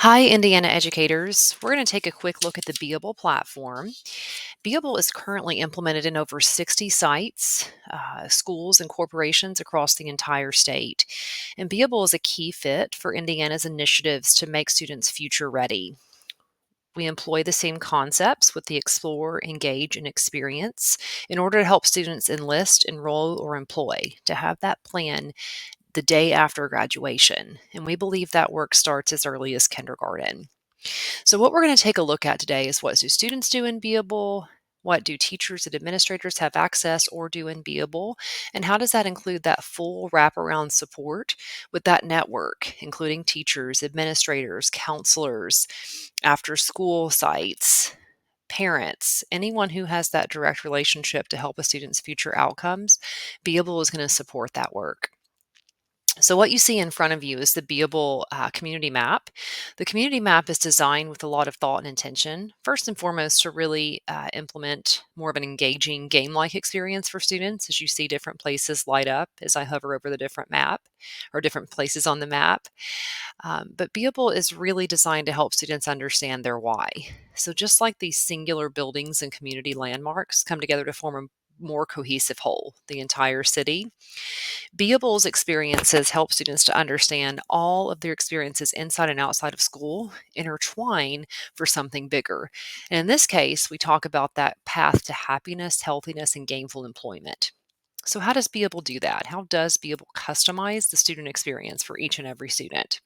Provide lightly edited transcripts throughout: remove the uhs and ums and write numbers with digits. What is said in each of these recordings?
Hi, Indiana educators. We're going to take a quick look at the Beable platform. Beable is currently implemented in over 60 sites, schools, and corporations across the entire state. And Beable is a key fit for Indiana's initiatives to make students future ready. We employ the same concepts with the explore, engage, and experience in order to help students enlist, enroll, or employ to have that plan the day after graduation. And we believe that work starts as early as kindergarten. So, what we're going to take a look at today is what do students do in Beable? What do teachers and administrators have access or do in Beable? And how does that include that full wraparound support with that network, including teachers, administrators, counselors, after school sites, parents, anyone who has that direct relationship to help a student's future outcomes? Beable is going to support that work. So what you see in front of you is the Beable community map. The community map is designed with a lot of thought and intention. First and foremost, to really implement more of an engaging game-like experience for students as you see different places light up as I hover over the different map or different places on the map. But Beable is really designed to help students understand their why. So just like these singular buildings and community landmarks come together to form a more cohesive whole, the entire city, Beable's experiences help students to understand all of their experiences inside and outside of school intertwine for something bigger. And in this case, we talk about that path to happiness, healthiness, and gainful employment. So, how does Beable do that? How does Beable customize the student experience for each and every student?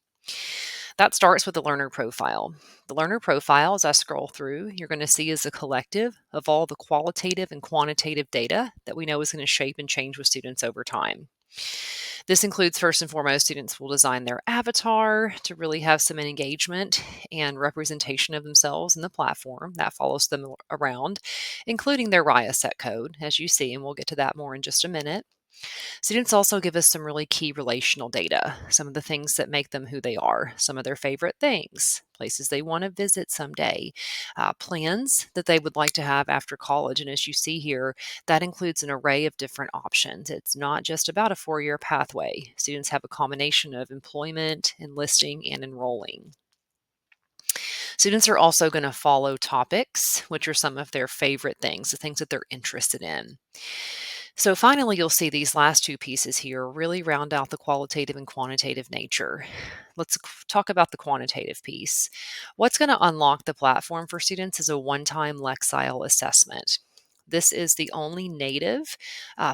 That starts with the learner profile. The learner profile, as I scroll through, you're going to see is a collective of all the qualitative and quantitative data that we know is going to shape and change with students over time. This includes, first and foremost, students will design their avatar to really have some engagement and representation of themselves in the platform that follows them around, including their RIA set code, as you see, and we'll get to that more in just a minute. Students also give us some really key relational data, some of the things that make them who they are, some of their favorite things, places they want to visit someday, plans that they would like to have after college. And as you see here, that includes an array of different options. It's not just about a 4-year pathway. Students have a combination of employment, enlisting, and enrolling. Students are also going to follow topics, which are some of their favorite things, the things that they're interested in. So finally, you'll see these last two pieces here really round out the qualitative and quantitative nature. Let's talk about the quantitative piece. What's going to unlock the platform for students is a one-time Lexile assessment. This is the only native,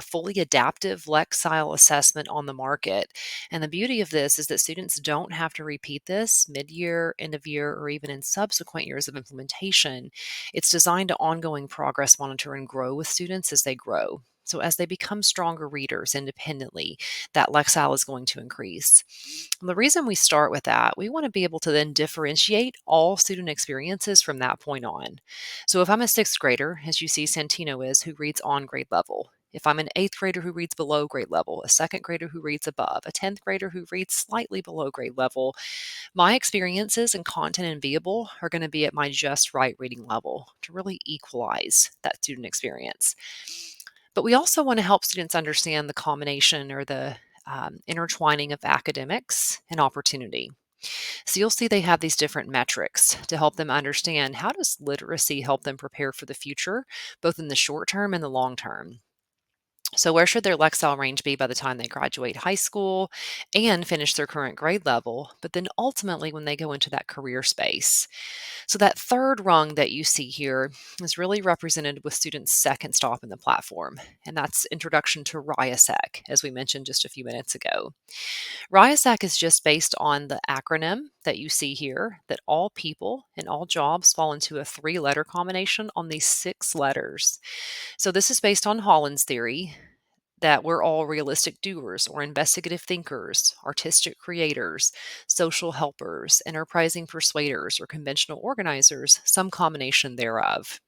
fully adaptive Lexile assessment on the market. And the beauty of this is that students don't have to repeat this mid-year, end of year, or even in subsequent years of implementation. It's designed to ongoing progress monitor and grow with students as they grow. So as they become stronger readers independently, that Lexile is going to increase. And the reason we start with that, we want to be able to then differentiate all student experiences from that point on. So if I'm a sixth grader, as you see Santino is, who reads on grade level, if I'm an eighth grader who reads below grade level, a second grader who reads above, a 10th grader who reads slightly below grade level, my experiences and content in Beable are going to be at my just right reading level to really equalize that student experience. But we also want to help students understand the combination or the intertwining of academics and opportunity. So you'll see they have these different metrics to help them understand how does literacy help them prepare for the future, both in the short term and the long term. So, where should their Lexile range be by the time they graduate high school and finish their current grade level, but then ultimately when they go into that career space? So, that third rung that you see here is really represented with students' second stop in the platform, and that's Introduction to RIASEC, as we mentioned just a few minutes ago. RIASEC is just based on the acronym that you see here, that all people and all jobs fall into a 3-letter combination on these 6 letters. So, this is based on Holland's theory that we're all realistic doers or investigative thinkers, artistic creators, social helpers, enterprising persuaders, or conventional organizers, some combination thereof.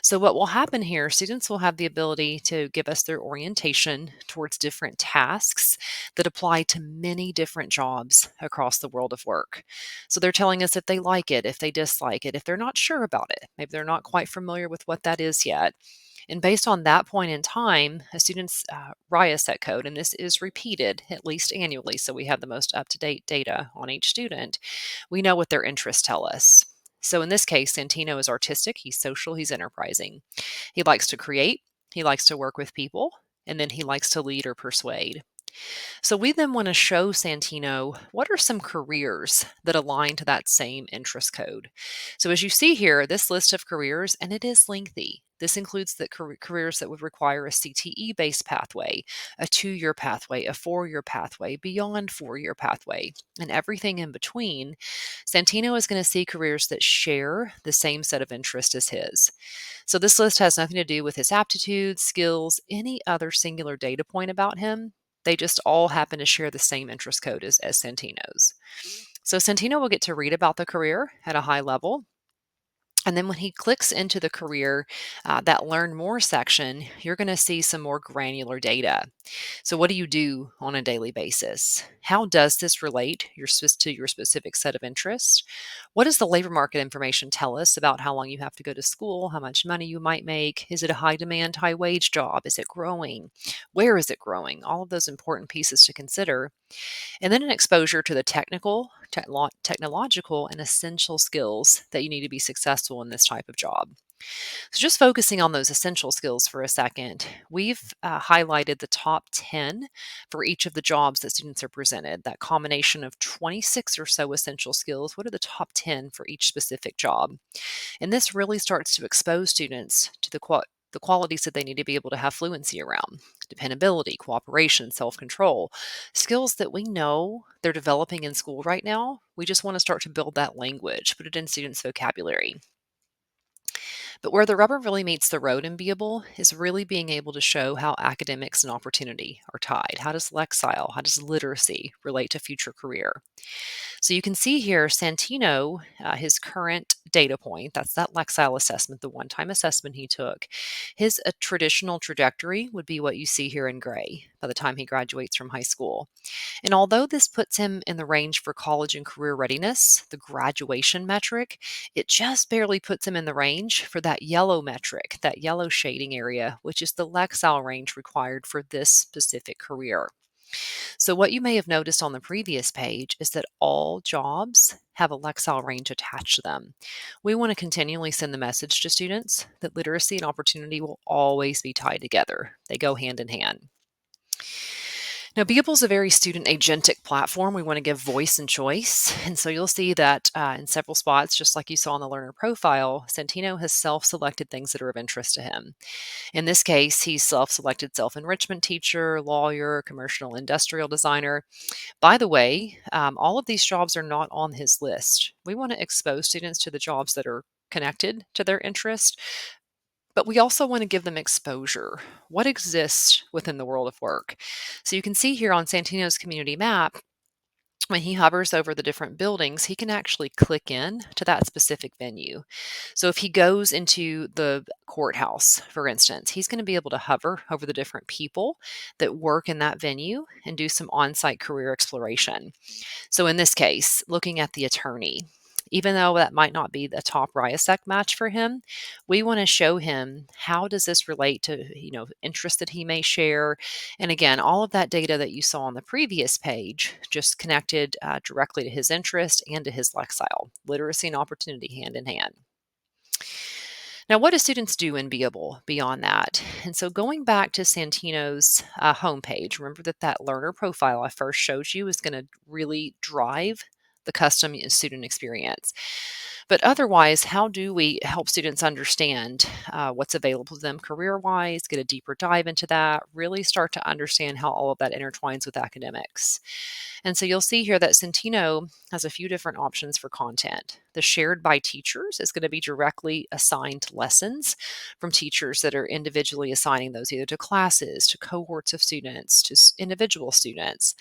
So, what will happen here, students will have the ability to give us their orientation towards different tasks that apply to many different jobs across the world of work. So, they're telling us if they like it, if they dislike it, if they're not sure about it, maybe they're not quite familiar with what that is yet. And based on that point in time, a student's RIA set code, and this is repeated at least annually, so we have the most up to date data on each student, we know what their interests tell us. So in this case, Santino is artistic, he's social, he's enterprising. He likes to create, he likes to work with people, and then he likes to lead or persuade. So we then want to show Santino what are some careers that align to that same interest code. So as you see here, this list of careers, and it is lengthy. This includes the careers that would require a CTE based pathway, a 2-year pathway, a 4-year pathway, beyond 4-year pathway, and everything in between. Santino is going to see careers that share the same set of interests as his. So this list has nothing to do with his aptitudes, skills, any other singular data point about him. They just all happen to share the same interest code as Santino's. So Santino will get to read about the career at a high level. And then when he clicks into the career, that learn more section, you're going to see some more granular data. So what do you do on a daily basis? How does this relate to your specific set of interests? What does the labor market information tell us about how long you have to go to school, how much money you might make? Is it a high demand, high wage job? Is it growing? Where is it growing? All of those important pieces to consider. And then an exposure to the technological, and essential skills that you need to be successful in this type of job. So, just focusing on those essential skills for a second, we've highlighted the top 10 for each of the jobs that students are presented. That combination of 26 or so essential skills. What are the top 10 for each specific job? And this really starts to expose students to the qualities that they need to be able to have fluency around: dependability, cooperation, self control, skills that we know they're developing in school right now. We just want to start to build that language, put it in students' vocabulary. But where the rubber really meets the road in Beable is really being able to show how academics and opportunity are tied. How does Lexile, how does literacy relate to future career? So you can see here, Santino, his current data point, that's that Lexile assessment, the one-time assessment he took. His traditional trajectory would be what you see here in gray by the time he graduates from high school. And although this puts him in the range for college and career readiness, the graduation metric, it just barely puts him in the range for that yellow metric, that yellow shading area, which is the Lexile range required for this specific career. So what you may have noticed on the previous page is that all jobs have a Lexile range attached to them. We want to continually send the message to students that literacy and opportunity will always be tied together. They go hand in hand. Now, Beable is a very student agentic platform. We want to give voice and choice. And so you'll see that in several spots, just like you saw in the learner profile, Santino has self-selected things that are of interest to him. In this case, he's self-selected self-enrichment teacher, lawyer, commercial industrial designer. By the way, all of these jobs are not on his list. We want to expose students to the jobs that are connected to their interest, but we also want to give them exposure. What exists within the world of work? So you can see here on Santino's community map, when he hovers over the different buildings, he can actually click in to that specific venue. So if he goes into the courthouse, for instance, he's going to be able to hover over the different people that work in that venue and do some on-site career exploration. So in this case, looking at the attorney, even though that might not be the top RIASEC match for him, we want to show him how does this relate to, interests that he may share. And again, all of that data that you saw on the previous page just connected directly to his interest and to his Lexile, literacy and opportunity hand in hand. Now, what do students do in Beable beyond that? And so going back to Santino's homepage, remember that learner profile I first showed you is going to really drive the custom student experience. But otherwise, how do we help students understand what's available to them career-wise, get a deeper dive into that, really start to understand how all of that intertwines with academics? And so you'll see here that Santino has a few different options for content. The shared by teachers is going to be directly assigned lessons from teachers that are individually assigning those either to classes, to cohorts of students, to individual students.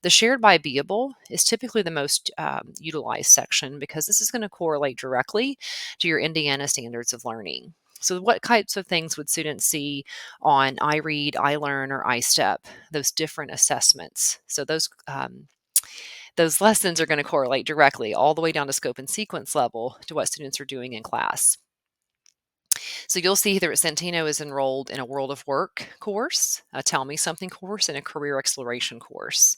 The shared by Beable is typically the most utilized section because this is going to correlate directly to your Indiana standards of learning. So what types of things would students see on iRead, iLearn, or iStep, those different assessments? So those lessons are going to correlate directly all the way down to scope and sequence level to what students are doing in class. So you'll see here that Santino is enrolled in a World of Work course, a Tell Me Something course, and a Career Exploration course.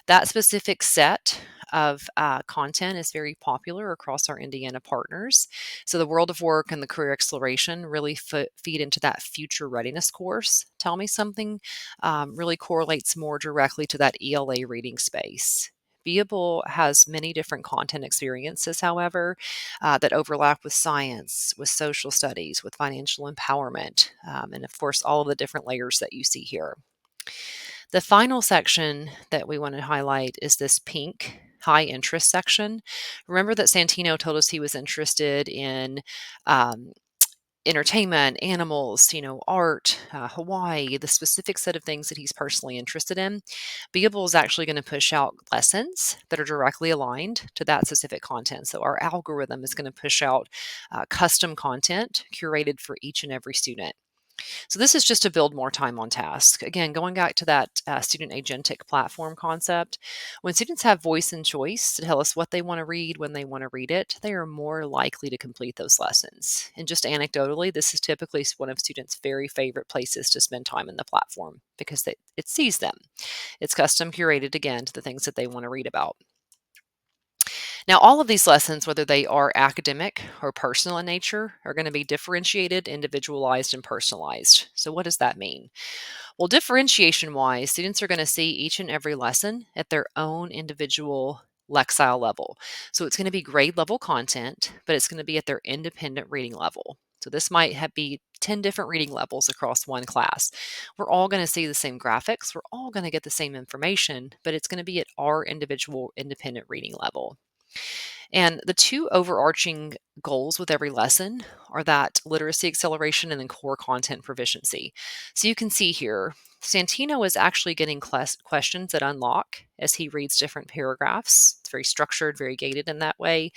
That specific set of content is very popular across our Indiana partners. So the World of Work and the Career Exploration really feed into that future readiness course. Tell Me Something really correlates more directly to that ELA reading space. Beable has many different content experiences, however, that overlap with science, with social studies, with financial empowerment, and of course, all of the different layers that you see here. The final section that we want to highlight is this pink high interest section. Remember that Santino told us he was interested in um, entertainment, animals, art, Hawaii, the specific set of things that he's personally interested in. Beable is actually going to push out lessons that are directly aligned to that specific content. So our algorithm is going to push out custom content curated for each and every student. So this is just to build more time on task. Again, going back to that student agentic platform concept, when students have voice and choice to tell us what they want to read when they want to read it, they are more likely to complete those lessons. And just anecdotally, this is typically one of students' very favorite places to spend time in the platform because it sees them. It's custom curated again to the things that they want to read about. Now, all of these lessons, whether they are academic or personal in nature, are going to be differentiated, individualized, and personalized. So, what does that mean? Well, differentiation wise, students are going to see each and every lesson at their own individual Lexile level. So, it's going to be grade level content, but it's going to be at their independent reading level. So, this might be 10 different reading levels across one class. We're all going to see the same graphics, we're all going to get the same information, but it's going to be at our individual independent reading level. And the two overarching goals with every lesson are that literacy acceleration and then core content proficiency. So you can see here, Santino is actually getting questions that unlock as he reads different paragraphs. It's very structured, very gated in that way,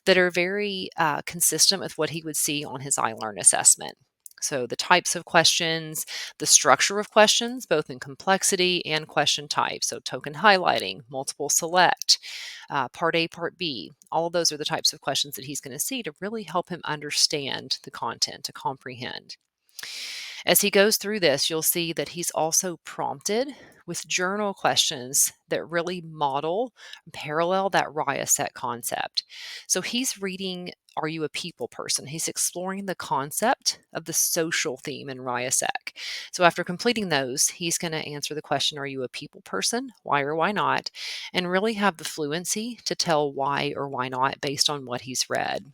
that are very consistent with what he would see on his iLearn assessment. So the types of questions, the structure of questions, both in complexity and question type. So token highlighting, multiple select, part A, part B. All of those are the types of questions that he's going to see to really help him understand the content, to comprehend. As he goes through this, you'll see that he's also prompted with journal questions that really model, parallel that Raya set concept. So he's reading Are You a People Person? He's exploring the concept of the social theme in Raya Sec. So after completing those, he's going to answer the question, Are you a people person? Why or why not? And really have the fluency to tell why or why not based on what he's read.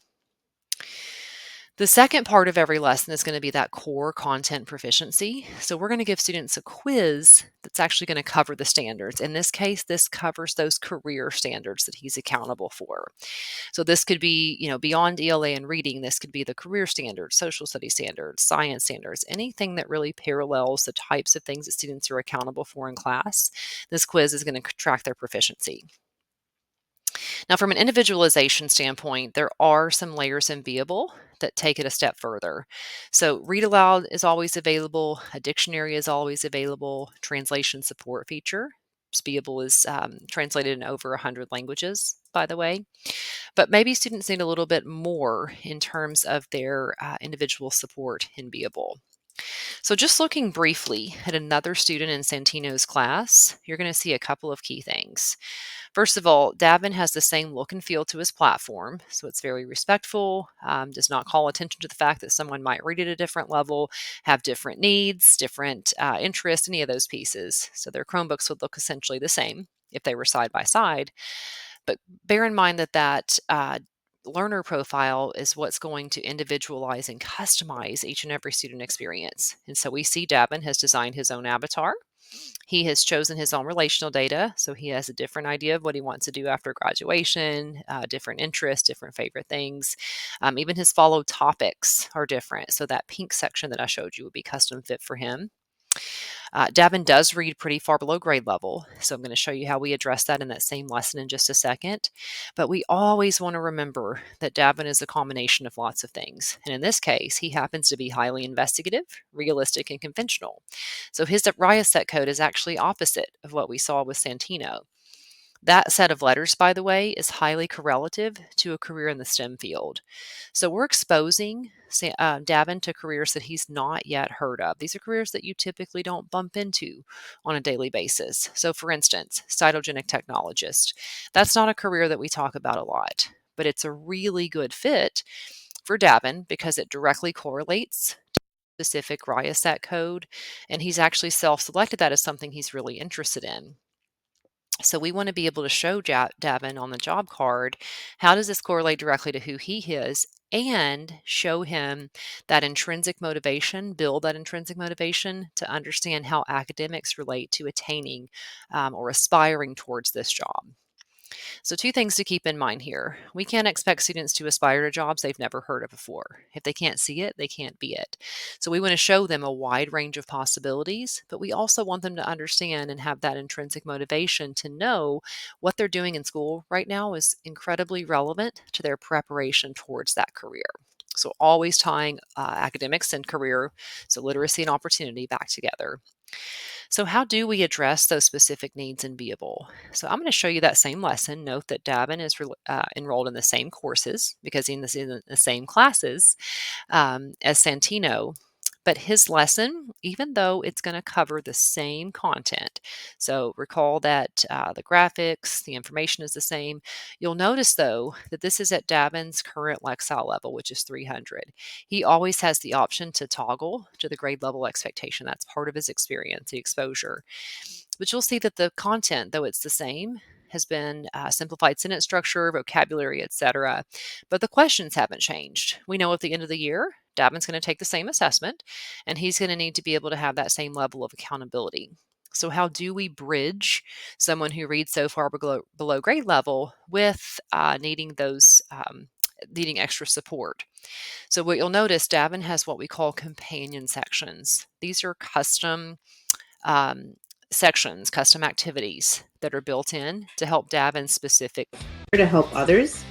The second part of every lesson is going to be that core content proficiency. So we're going to give students a quiz that's actually going to cover the standards. In this case, this covers those career standards that he's accountable for. So this could be, beyond ELA and reading, this could be the career standards, social studies standards, science standards, anything that really parallels the types of things that students are accountable for in class. This quiz is going to track their proficiency. Now, from an individualization standpoint, there are some layers in Beable that take it a step further. So, read aloud is always available, a dictionary is always available, translation support feature. Beable is translated in over 100 languages, by the way. But maybe students need a little bit more in terms of their individual support in Beable. So, just looking briefly at another student in Santino's class, you're going to see a couple of key things. First of all, Davin has the same look and feel to his platform, so it's very respectful, does not call attention to the fact that someone might read at a different level, have different needs, different interests, any of those pieces. So their Chromebooks would look essentially the same if they were side by side. But bear in mind that learner profile is what's going to individualize and customize each and every student experience. And so we see Davin has designed his own avatar. He has chosen his own relational data, so he has a different idea of what he wants to do after graduation, different interests, different favorite things. Even his followed topics are different. So that pink section that I showed you would be custom fit for him. Davin does read pretty far below grade level, so I'm going to show you how we address that in that same lesson in just a second. But we always want to remember that Davin is a combination of lots of things. And in this case, he happens to be highly investigative, realistic, and conventional. So his Raya set code is actually opposite of what we saw with Santino. That set of letters, by the way, is highly correlative to a career in the STEM field. So we're exposing Davin to careers that he's not yet heard of. These are careers that you typically don't bump into on a daily basis. So, for instance, cytogenic technologist. That's not a career that we talk about a lot, but it's a really good fit for Davin because it directly correlates specific Riaset code, and he's actually self-selected that as something he's really interested in. So we want to be able to show Davin on the job card, how does this correlate directly to who he is, and show him that intrinsic motivation, build that intrinsic motivation to understand how academics relate to attaining or aspiring towards this job. So, two things to keep in mind here. We can't expect students to aspire to jobs they've never heard of before. If they can't see it, they can't be it. So, we want to show them a wide range of possibilities, but we also want them to understand and have that intrinsic motivation to know what they're doing in school right now is incredibly relevant to their preparation towards that career. So, always tying academics and career, so literacy and opportunity, back together. So, how do we address those specific needs in Beable? So, I'm going to show you that same lesson. Note that Davin is enrolled in the same courses because he's in the same classes as Santino. But his lesson, even though it's going to cover the same content, so recall that the graphics, the information is the same. You'll notice, though, that this is at Davin's current Lexile level, which is 300. He always has the option to toggle to the grade level expectation. That's part of his experience, the exposure. But you'll see that the content, though it's the same, has been simplified sentence structure, vocabulary, etc. But the questions haven't changed. We know at the end of the year, Davin's going to take the same assessment, and he's going to need to be able to have that same level of accountability. So, how do we bridge someone who reads so far below grade level with needing extra support? So, what you'll notice, Davin has what we call companion sections. These are custom um, sections, custom activities that are built in to help Davin specific. To help others.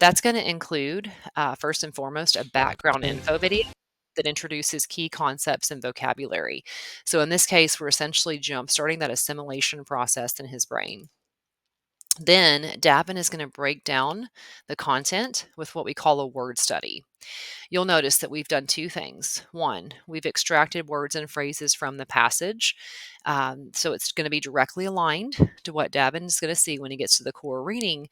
That's going to include, first and foremost, a background info video that introduces key concepts and vocabulary. So in this case, we're essentially jump starting that assimilation process in his brain. Then Davin is going to break down the content with what we call a word study. You'll notice that we've done two things. One, we've extracted words and phrases from the passage. So it's going to be directly aligned to what Davin is going to see when he gets to the core reading.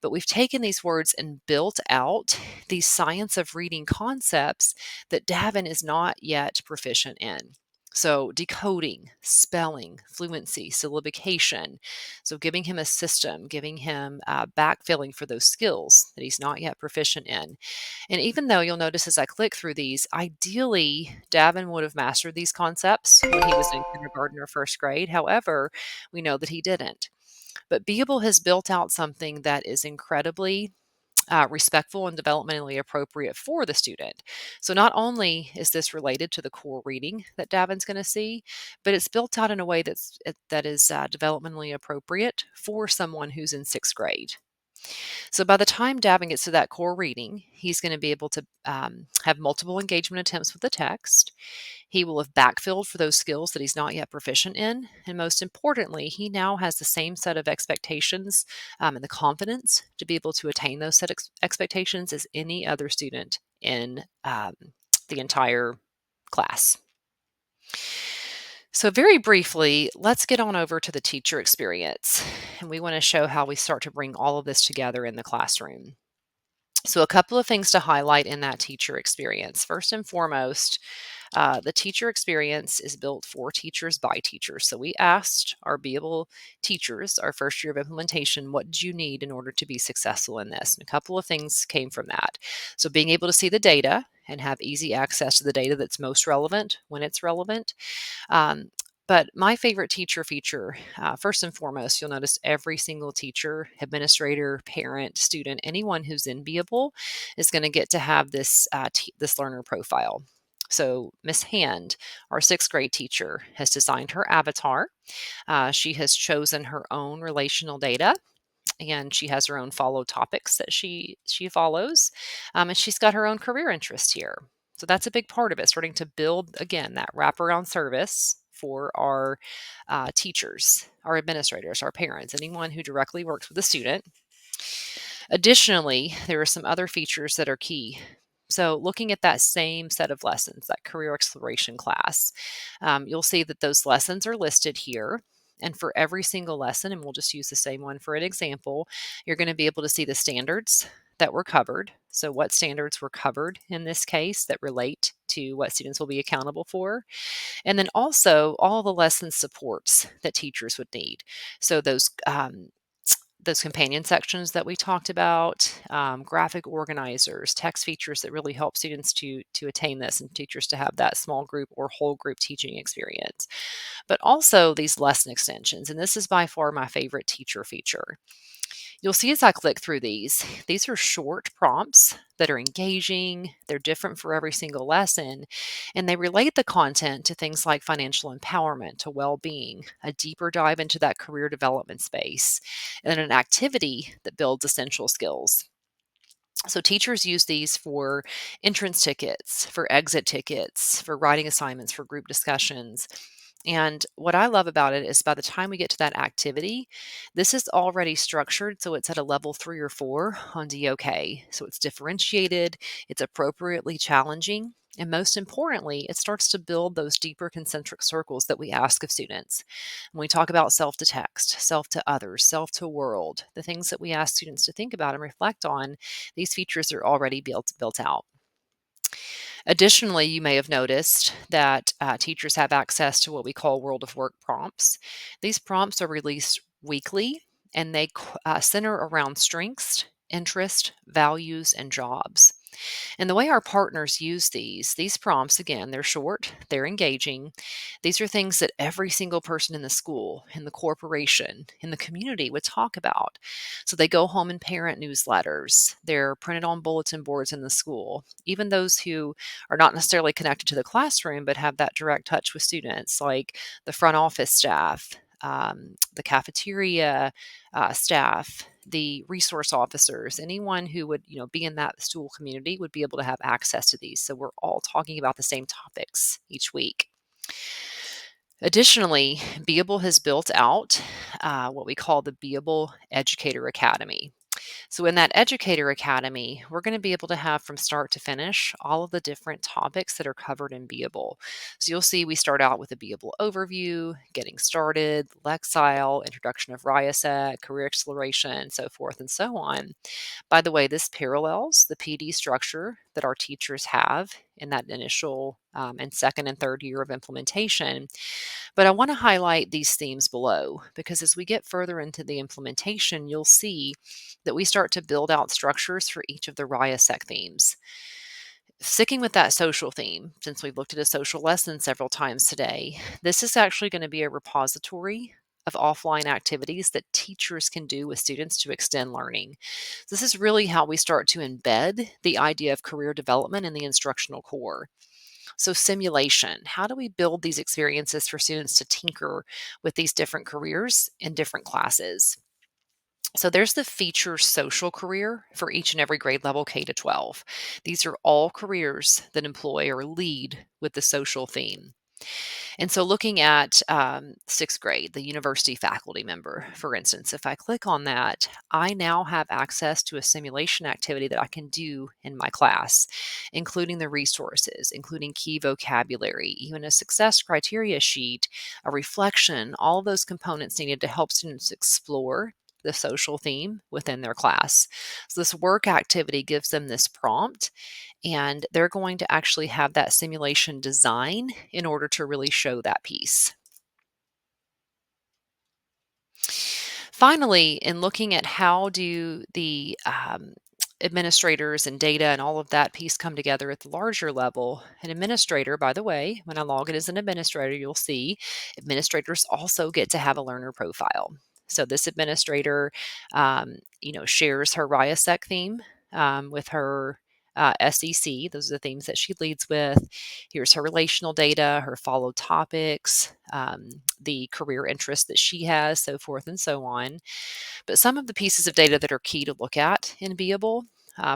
But we've taken these words and built out these science of reading concepts that Davin is not yet proficient in. So, decoding, spelling, fluency, syllabication. So, giving him a system, giving him backfilling for those skills that he's not yet proficient in. And even though you'll notice as I click through these, ideally, Davin would have mastered these concepts when he was in kindergarten or first grade. However, we know that he didn't. But Beable has built out something that is incredibly respectful and developmentally appropriate for the student. So not only is this related to the core reading that Davin's going to see, but it's built out in a way that is developmentally appropriate for someone who's in sixth grade. So by the time Davin gets to that core reading, he's going to be able to have multiple engagement attempts with the text. He will have backfilled for those skills that he's not yet proficient in. And most importantly, he now has the same set of expectations and the confidence to be able to attain those expectations as any other student in the entire class. So, very briefly, let's get on over to the teacher experience. And we want to show how we start to bring all of this together in the classroom. So, a couple of things to highlight in that teacher experience. First and foremost, the teacher experience is built for teachers by teachers. So, we asked our Beable teachers, our first year of implementation, what did you need in order to be successful in this? And a couple of things came from that. So, being able to see the data and have easy access to the data that's most relevant when it's relevant. But my favorite teacher feature, first and foremost, you'll notice every single teacher, administrator, parent, student, anyone who's in Beable is going to get to have this this learner profile. So Miss Hand, our sixth grade teacher, has designed her avatar. She has chosen her own relational data, and she has her own follow topics that she follows, and she's got her own career interest here. So that's a big part of it, starting to build again that wraparound service for are teachers, our administrators, our parents, anyone who directly works with a student. Additionally, there are some other features that are key. So, looking at that same set of lessons, that career exploration class, you'll see that those lessons are listed here. And for every single lesson, and we'll just use the same one for an example, you're going to be able to see the standards that were covered. So, what standards were covered in this case that relate to what students will be accountable for. And then also all the lesson supports that teachers would need. So, those companion sections that we talked about, graphic organizers, text features that really help students to attain this, and teachers to have that small group or whole group teaching experience. But also these lesson extensions, and this is by far my favorite teacher feature. You'll see as I click through these are short prompts that are engaging. They're different for every single lesson, and they relate the content to things like financial empowerment, to well being, a deeper dive into that career development space, and an activity that builds essential skills. So teachers use these for entrance tickets, for exit tickets, for writing assignments, for group discussions. And what I love about it is by the time we get to that activity, this is already structured so it's at a level 3 or 4 on DOK. So it's differentiated, it's appropriately challenging, and most importantly, it starts to build those deeper concentric circles that we ask of students. When we talk about self to text, self to others, self to world, the things that we ask students to think about and reflect on, these features are already built out. Additionally, you may have noticed that teachers have access to what we call World of Work prompts. These prompts are released weekly, and they center around strengths, interest, values, and jobs. And the way our partners use these prompts, again, they're short, they're engaging. These are things that every single person in the school, in the corporation, in the community would talk about. So they go home in parent newsletters, they're printed on bulletin boards in the school. Even those who are not necessarily connected to the classroom but have that direct touch with students, like the front office staff, the cafeteria staff, the resource officers, anyone who would be in that school community would be able to have access to these. So we're all talking about the same topics each week. Additionally, Beable has built out what we call the Beable Educator Academy. So in that Educator Academy, we're going to be able to have from start to finish all of the different topics that are covered in Beable. So you'll see we start out with a Beable overview, getting started, Lexile, introduction of Riasec, career exploration, so forth and so on. By the way, this parallels the PD structure that our teachers have in that initial and second and third year of implementation. But I want to highlight these themes below because as we get further into the implementation, you'll see that we start to build out structures for each of the RIASEC themes. Sticking with that social theme, since we've looked at a social lesson several times today, this is actually going to be a repository of offline activities that teachers can do with students to extend learning. This is really how we start to embed the idea of career development in the instructional core. So, simulation, how do we build these experiences for students to tinker with these different careers in different classes? So there's the feature social career for each and every grade level K to 12. These are all careers that employ or lead with the social theme. And so looking at sixth grade, the university faculty member, for instance, if I click on that, I now have access to a simulation activity that I can do in my class, including the resources, including key vocabulary, even a success criteria sheet, a reflection, all of those components needed to help students explore the social theme within their class. So this work activity gives them this prompt, and they're going to actually have that simulation design in order to really show that piece. Finally, in looking at how do the administrators and data and all of that piece come together at the larger level, an administrator, by the way, when I log in as an administrator, you'll see administrators also get to have a learner profile. So this administrator, shares her RIASEC theme with her SEC. Those are the themes that she leads with. Here's her relational data, her followed topics, the career interests that she has, so forth and so on. But some of the pieces of data that are key to look at in Beable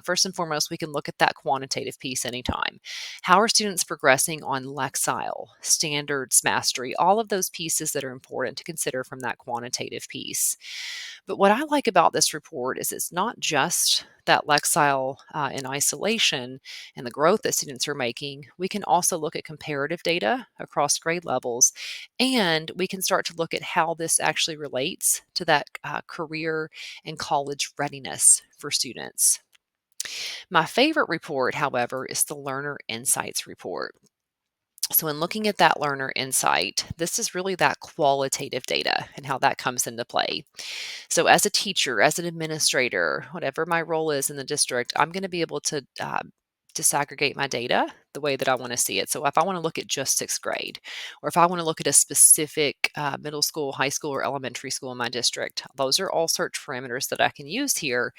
First and foremost, we can look at that quantitative piece anytime. How are students progressing on Lexile, standards mastery, all of those pieces that are important to consider from that quantitative piece. But what I like about this report is it's not just that Lexile in isolation and the growth that students are making. We can also look at comparative data across grade levels, and we can start to look at how this actually relates to that career and college readiness for students. My favorite report, however, is the Learner Insights report. So, in looking at that learner insight, this is really that qualitative data and how that comes into play. So, as a teacher, as an administrator, whatever my role is in the district, I'm going to be able to disaggregate my data the way that I want to see it. So, if I want to look at just sixth grade, or if I want to look at a specific middle school, high school, or elementary school in my district, those are all search parameters that I can use here.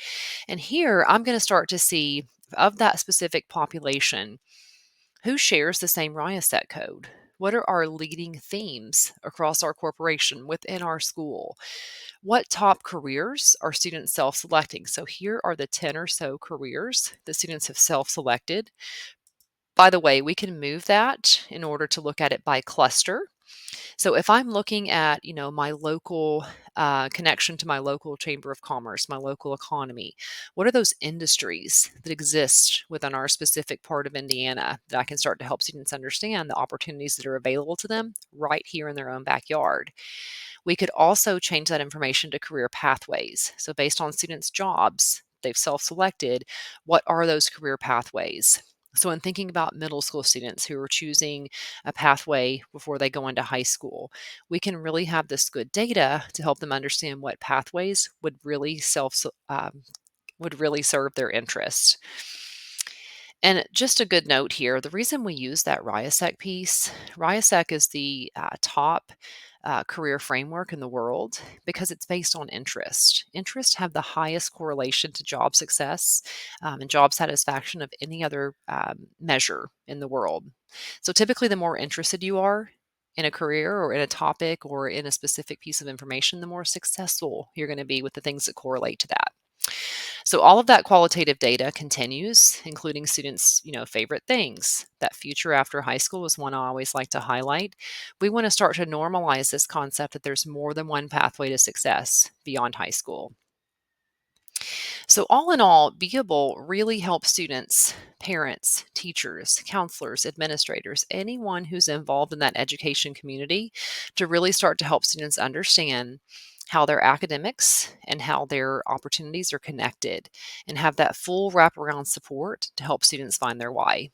And here, I'm going to start to see of that specific population who shares the same RIASET code. What are our leading themes across our corporation within our school? What top careers are students self selecting? So, here are the 10 or so careers that students have self selected. By the way, we can move that in order to look at it by cluster. So if I'm looking at, my local connection to my local chamber of commerce, my local economy, what are those industries that exist within our specific part of Indiana that I can start to help students understand the opportunities that are available to them right here in their own backyard? We could also change that information to career pathways. So based on students' jobs they've self-selected, what are those career pathways? So, in thinking about middle school students who are choosing a pathway before they go into high school, we can really have this good data to help them understand what pathways would really serve their interest. And just a good note here, the reason we use that RIASEC piece, RIASEC is the top career framework in the world because it's based on interest. Interests have the highest correlation to job success and job satisfaction of any other measure in the world. So typically, the more interested you are in a career or in a topic or in a specific piece of information, the more successful you're going to be with the things that correlate to that. So all of that qualitative data continues, including students, favorite things. That future after high school is one I always like to highlight. We want to start to normalize this concept that there's more than one pathway to success beyond high school. So all in all, Beable really helps students, parents, teachers, counselors, administrators, anyone who's involved in that education community to really start to help students understand how their academics and how their opportunities are connected and have that full wraparound support to help students find their why.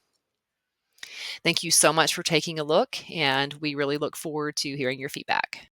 Thank you so much for taking a look, and we really look forward to hearing your feedback.